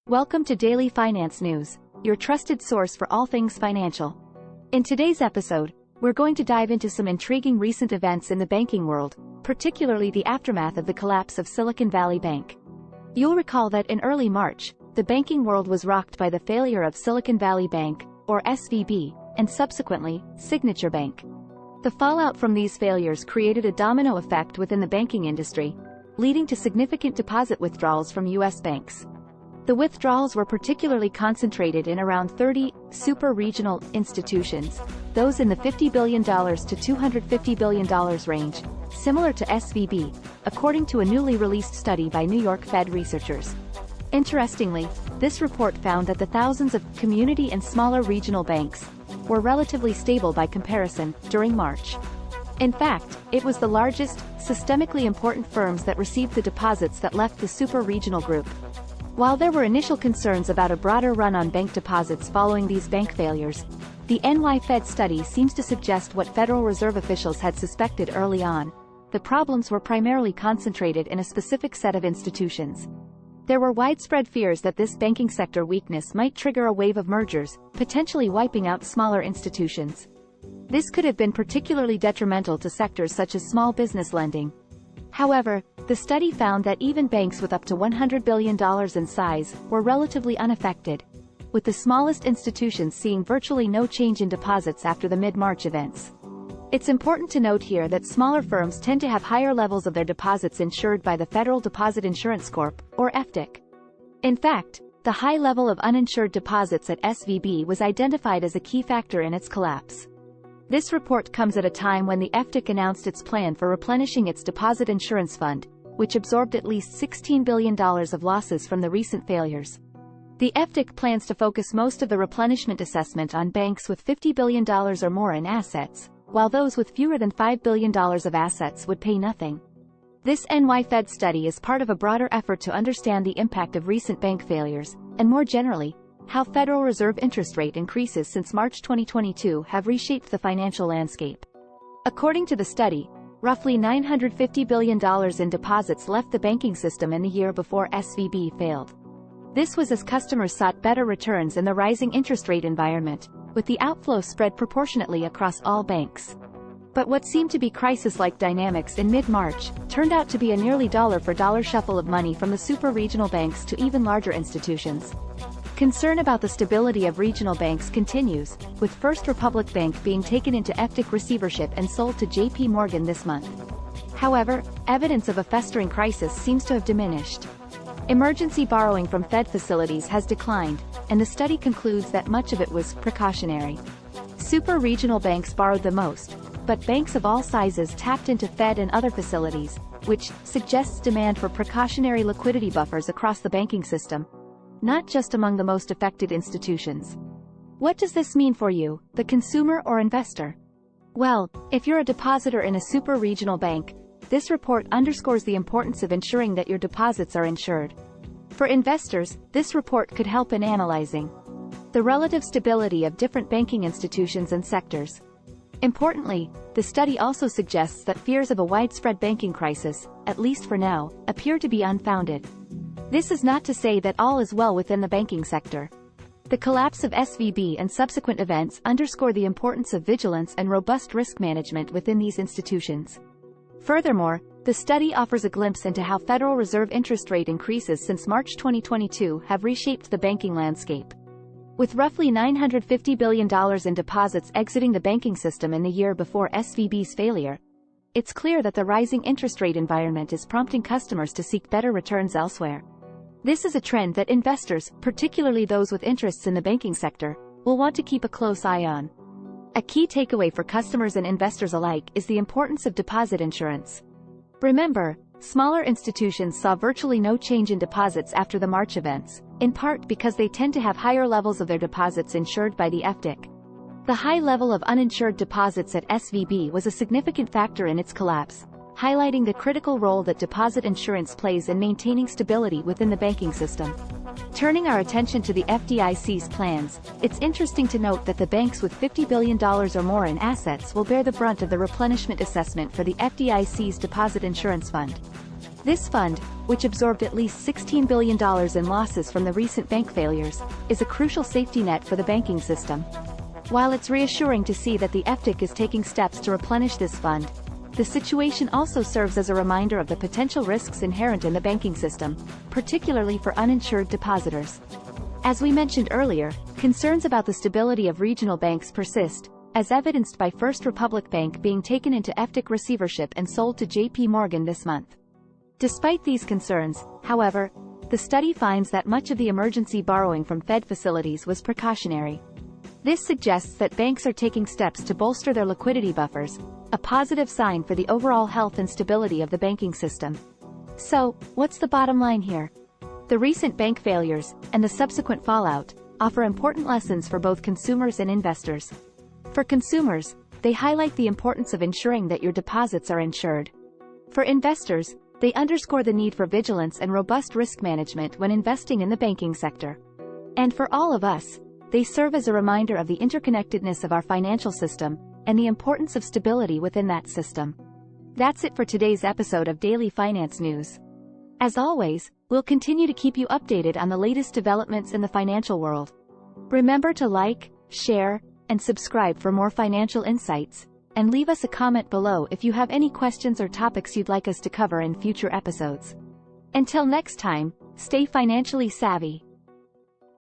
Welcome to Daily Finance News, your trusted source for all things financial. In today's episode, we're going to dive into some intriguing recent events in the banking world, particularly the aftermath of the collapse of Silicon Valley Bank. You'll recall that in early March, the banking world was rocked by the failure of Silicon Valley Bank, or SVB, and subsequently, Signature Bank. The fallout from these failures created a domino effect within the banking industry, leading to significant deposit withdrawals from U.S. banks. The withdrawals were particularly concentrated in around 30 super-regional institutions, those in the $50 billion to $250 billion range, similar to SVB, according to a newly released study by New York Fed researchers. Interestingly, this report found that the thousands of community and smaller regional banks were relatively stable by comparison during March. In fact, it was the largest, systemically important firms that received the deposits that left the super-regional group. While there were initial concerns about a broader run on bank deposits following these bank failures, the NY Fed study seems to suggest what Federal Reserve officials had suspected early on. The problems were primarily concentrated in a specific set of institutions. There were widespread fears that this banking sector weakness might trigger a wave of mergers, potentially wiping out smaller institutions. This could have been particularly detrimental to sectors such as small business lending. However, the study found that even banks with up to $100 billion in size were relatively unaffected, with the smallest institutions seeing virtually no change in deposits after the mid-March events. It's important to note here that smaller firms tend to have higher levels of their deposits insured by the Federal Deposit Insurance Corp., or FDIC. In fact, the high level of uninsured deposits at SVB was identified as a key factor in its collapse. This report comes at a time when the FDIC announced its plan for replenishing its deposit insurance fund, which absorbed at least $16 billion of losses from the recent failures. The FDIC plans to focus most of the replenishment assessment on banks with $50 billion or more in assets, while those with fewer than $5 billion of assets would pay nothing. This NY Fed study is part of a broader effort to understand the impact of recent bank failures, and more generally, how Federal Reserve interest rate increases since March 2022 have reshaped the financial landscape. According to the study, roughly $950 billion in deposits left the banking system in the year before SVB failed. This was as customers sought better returns in the rising interest rate environment, with the outflow spread proportionately across all banks. But what seemed to be crisis-like dynamics in mid-March turned out to be a nearly dollar-for-dollar shuffle of money from the super-regional banks to even larger institutions. Concern about the stability of regional banks continues, with First Republic Bank being taken into FDIC receivership and sold to JP Morgan this month. However, evidence of a festering crisis seems to have diminished. Emergency borrowing from Fed facilities has declined, and the study concludes that much of it was precautionary. Super-regional banks borrowed the most, but banks of all sizes tapped into Fed and other facilities, which suggests demand for precautionary liquidity buffers across the banking system, not just among the most affected institutions. What does this mean for you, the consumer or investor? Well, if you're a depositor in a super-regional bank, this report underscores the importance of ensuring that your deposits are insured. For investors, this report could help in analyzing the relative stability of different banking institutions and sectors. Importantly, the study also suggests that fears of a widespread banking crisis, at least for now, appear to be unfounded. This is not to say that all is well within the banking sector. The collapse of SVB and subsequent events underscore the importance of vigilance and robust risk management within these institutions. Furthermore, the study offers a glimpse into how Federal Reserve interest rate increases since March 2022 have reshaped the banking landscape. With roughly $950 billion in deposits exiting the banking system in the year before SVB's failure, it's clear that the rising interest rate environment is prompting customers to seek better returns elsewhere. This is a trend that investors, particularly those with interests in the banking sector, will want to keep a close eye on. A key takeaway for customers and investors alike is the importance of deposit insurance. Remember, smaller institutions saw virtually no change in deposits after the March events, in part because they tend to have higher levels of their deposits insured by the FDIC. The high level of uninsured deposits at SVB was a significant factor in its collapse, highlighting the critical role that deposit insurance plays in maintaining stability within the banking system. Turning our attention to the FDIC's plans, it's interesting to note that the banks with $50 billion or more in assets will bear the brunt of the replenishment assessment for the FDIC's Deposit Insurance Fund. This fund, which absorbed at least $16 billion in losses from the recent bank failures, is a crucial safety net for the banking system. While it's reassuring to see that the FDIC is taking steps to replenish this fund, the situation also serves as a reminder of the potential risks inherent in the banking system, particularly for uninsured depositors. As we mentioned earlier, concerns about the stability of regional banks persist, as evidenced by First Republic Bank being taken into FDIC receivership and sold to JP Morgan this month. Despite these concerns, however, the study finds that much of the emergency borrowing from Fed facilities was precautionary. This suggests that banks are taking steps to bolster their liquidity buffers, a positive sign for the overall health and stability of the banking system. So, what's the bottom line here? The recent bank failures, and the subsequent fallout, offer important lessons for both consumers and investors. For consumers, they highlight the importance of ensuring that your deposits are insured. For investors, they underscore the need for vigilance and robust risk management when investing in the banking sector. And for all of us, they serve as a reminder of the interconnectedness of our financial system, and the importance of stability within that system. That's it for today's episode of Daily Finance News. As always, we'll continue to keep you updated on the latest developments in the financial world. Remember to like, share, and subscribe for more financial insights, and leave us a comment below if you have any questions or topics you'd like us to cover in future episodes. Until next time, stay financially savvy.